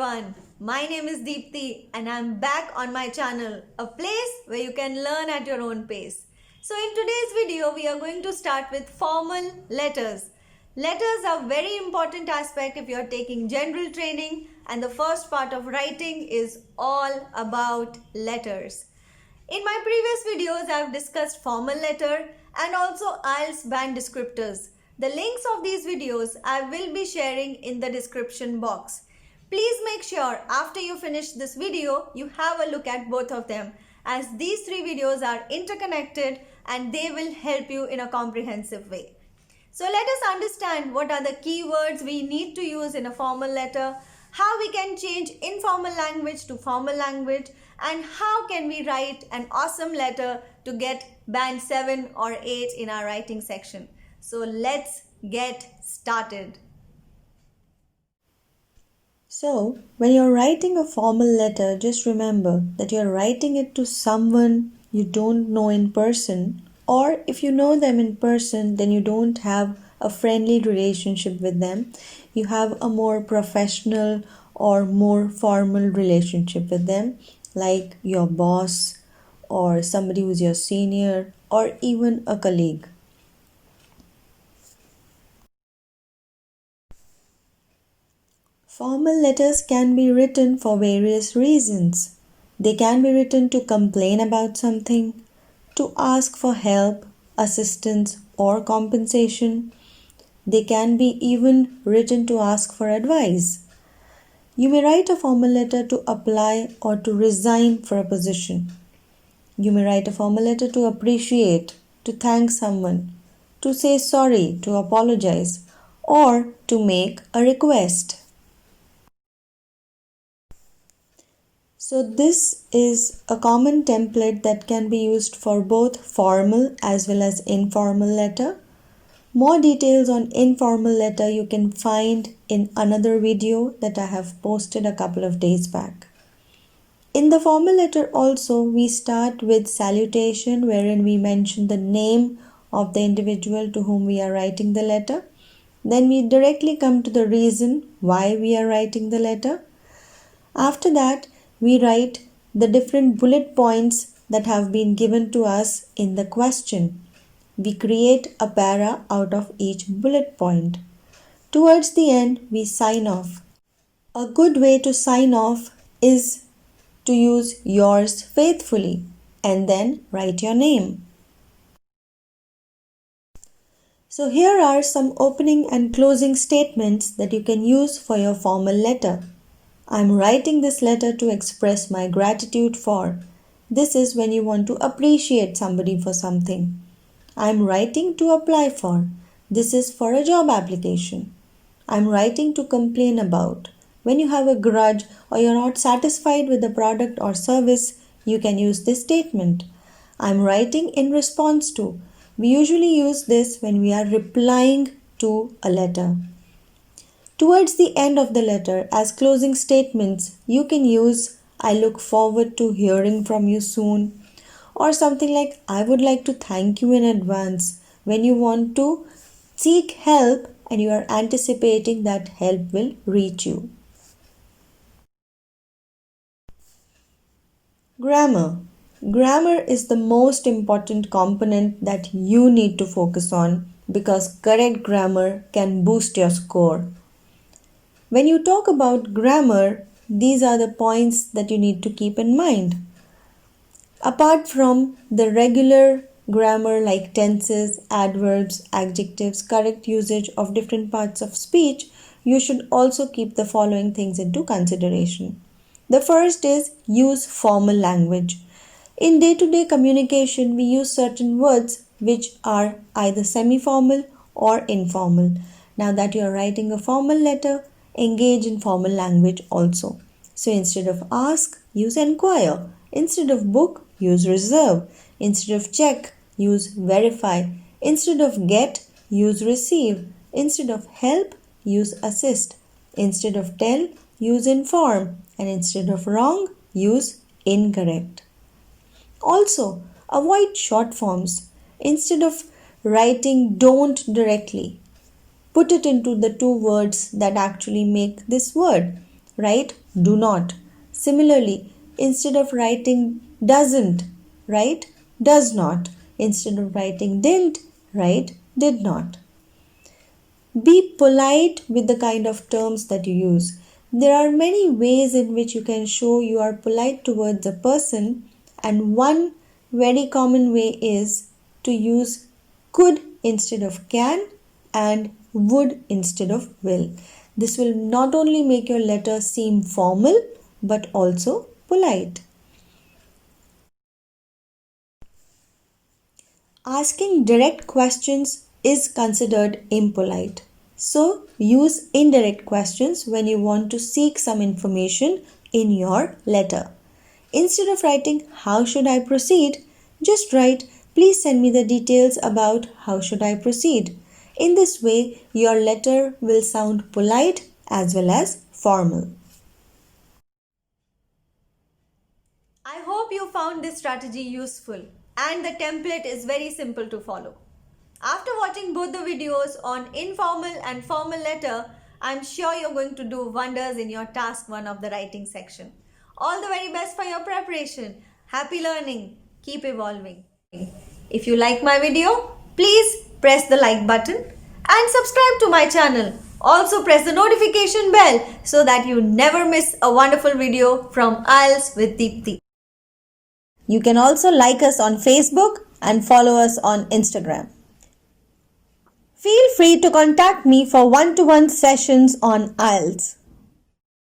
everyone, my name is Deepti and I'm back on my channel, a place where you can learn at your own pace. So in today's video, we are going to start with formal letters. Letters are very important aspect if you are taking general training, and the first part of writing is all about letters. In my previous videos, I have discussed formal letter and also IELTS band descriptors. The links of these videos I will be sharing in the description box. Please make sure after you finish this video, you have a look at both of them, as these three videos are interconnected and they will help you in a comprehensive way. So let us understand what are the keywords we need to use in a formal letter, how we can change informal language to formal language, and how can we write an awesome letter to get band 7 or 8 in our writing section. So let's get started. So, when you're writing a formal letter, just remember that you're writing it to someone you don't know in person, or if you know them in person, then you don't have a friendly relationship with them. You have a more professional or more formal relationship with them, like your boss or somebody who's your senior or even a colleague. Formal letters can be written for various reasons. They can be written to complain about something, to ask for help, assistance, or compensation. They can be even written to ask for advice. You may write a formal letter to apply or to resign for a position. You may write a formal letter to appreciate, to thank someone, to say sorry, to apologize, or to make a request. So this is a common template that can be used for both formal as well as informal letter. More details on informal letter you can find in another video that I have posted a couple of days back. In the formal letter also, we start with salutation, wherein we mention the name of the individual to whom we are writing the letter. Then we directly come to the reason why we are writing the letter. After that, we write the different bullet points that have been given to us in the question. We create a para out of each bullet point. Towards the end, we sign off. A good way to sign off is to use yours faithfully and then write your name. So here are some opening and closing statements that you can use for your formal letter. I'm writing this letter to express my gratitude for. This is when you want to appreciate somebody for something. I'm writing to apply for. This is for a job application. I'm writing to complain about. When you have a grudge or you're not satisfied with the product or service, you can use this statement. I'm writing in response to. We usually use this when we are replying to a letter. Towards the end of the letter, as closing statements, you can use I look forward to hearing from you soon, or something like I would like to thank you in advance when you want to seek help and you are anticipating that help will reach you. Grammar. Grammar is the most important component that you need to focus on because correct grammar can boost your score. When you talk about grammar, these are the points that you need to keep in mind. Apart from the regular grammar like tenses, adverbs, adjectives, correct usage of different parts of speech, you should also keep the following things into consideration. The first is use formal language. In day-to-day communication, we use certain words which are either semi-formal or informal. Now that you are writing a formal letter, engage in formal language also. So instead of ask, use inquire. Instead of book, use reserve. Instead of check, use verify. Instead of get, use receive. Instead of help, use assist. Instead of tell, use inform. And instead of wrong, use incorrect. Also, avoid short forms. Instead of writing don't directly, put it into the two words that actually make this word. Write do not. Similarly, instead of writing doesn't, write does not. Instead of writing didn't, write did not. Be polite with the kind of terms that you use. There are many ways in which you can show you are polite towards a person, and one very common way is to use could instead of can and would instead of will. This will not only make your letter seem formal but also polite. Asking direct questions is considered impolite. So, use indirect questions when you want to seek some information in your letter. Instead of writing, "How should I proceed?" just write, "Please send me the details about how should I proceed." In this way, your letter will sound polite as well as formal. I hope you found this strategy useful and the template is very simple to follow. After watching both the videos on informal and formal letter, I'm sure you're going to do wonders in your task 1 of the writing section. All the very best for your preparation. Happy learning. Keep evolving. If you like my video, please press the like button and subscribe to my channel. Also press the notification bell so that you never miss a wonderful video from IELTS with Deepti. You can also like us on Facebook and follow us on Instagram. Feel free to contact me for one-to-one sessions on IELTS.